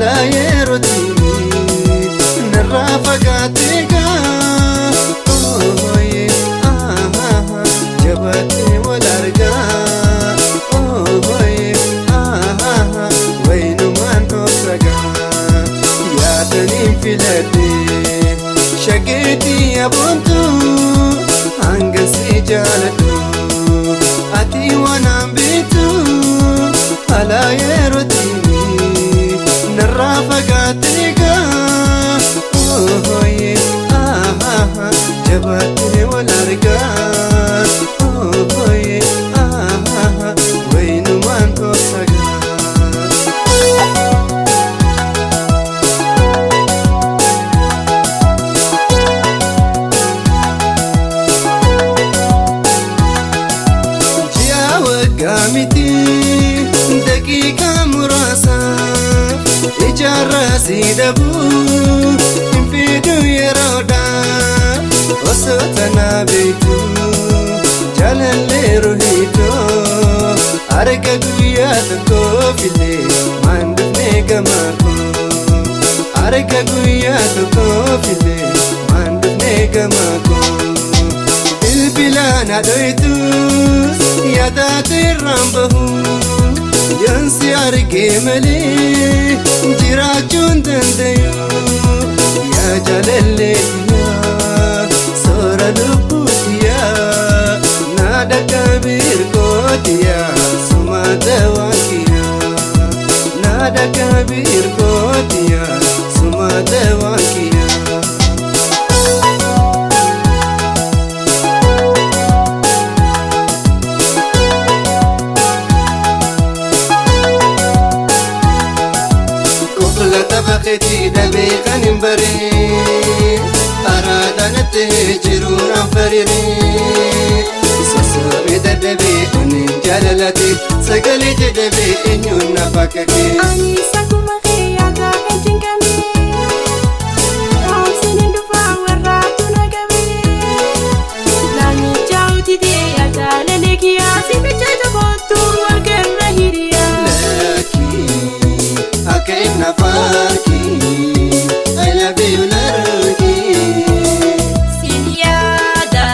ala yeroti narra fagaatega oye jabate walarga oye waynuman osaga yaadanin filade shageti abontu hangasi jaaladu ati wanaan bitu ala yeroti narra fagaatega oye jabate walarga oye waynuman osaga gamiti daqiiqa muraasa ijaarra si dhabu hin fidu yeroodhaan osoo tanaa beektu jaalallee rohiitoo arga guyyaa tokkoofilee maan dhufnee gamaa koo arga guyyaa tokkoofilee maan dhufnee gamaa koo bilbilaan haadhoytus yaadaate irraan bahu yoonsi argee malee jiraachuun dandayu yaa jaalallee tiyyaa soora lubbuu tiyyaa naada kabiir kootiyaa sumaata waan kiyyaa naada kabiir kootiyaa sumaata waan kiyyaa baketi dabe kanin bare aradan tehjirun afarire sosore dabe anin jalalati sagale dabe enyun nafakake ani sakuma khiyata ejinkame awsinin dufa waratu nagabe lani jauti de ajalale kiya sibicha botu walgerra hiriya laki akain nafarki I love you narki Siniada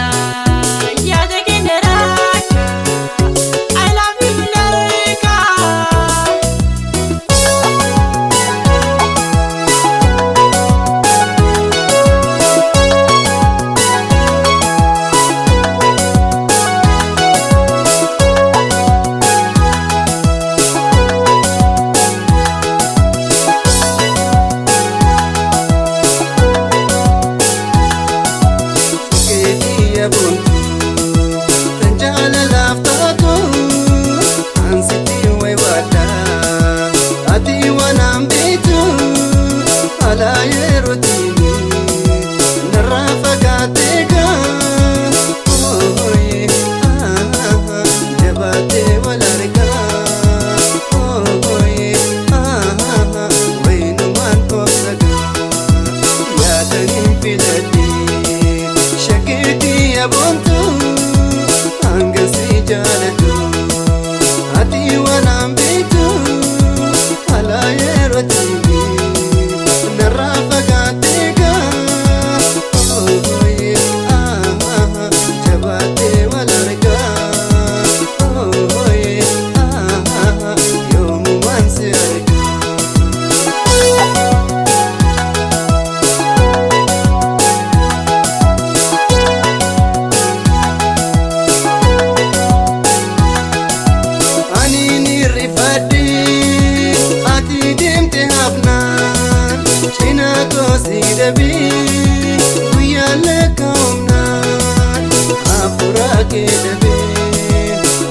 yada generaka I love you narka ala yeroti narra fagaatega oye jabate walarga oye waynuman osaga yaadanin filade shageti abontu hangasi jaaladu ati wanaan bitu ala yeroti dabi guyyaale kaumnaan afurake dabi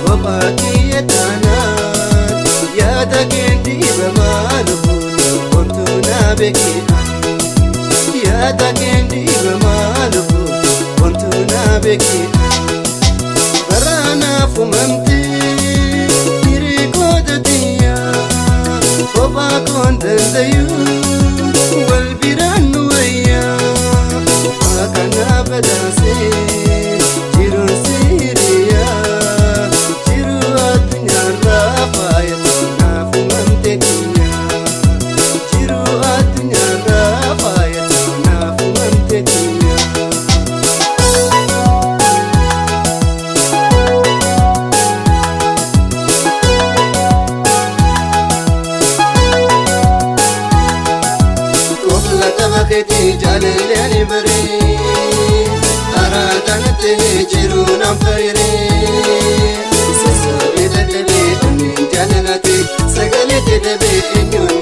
wabakiye taanaan yaada kendi bamaaluun ontuu naabeke yaada kendi bamaaluun ontuu naabeke baraanaaf umamtee hirikoota tiyyaa kophaa koon dandayuu wal biraan nu wayyaa akana badaasee jiruun siriyaa jiru addunyaarraa faayatu naaf umamte tiyyaa jiru yaaddeeti jaalalli ani baree araadaan ta'ee jiruun anfayyiree sassaabee dadhabee onneen jaalalati sagalee jedhabee eenyuun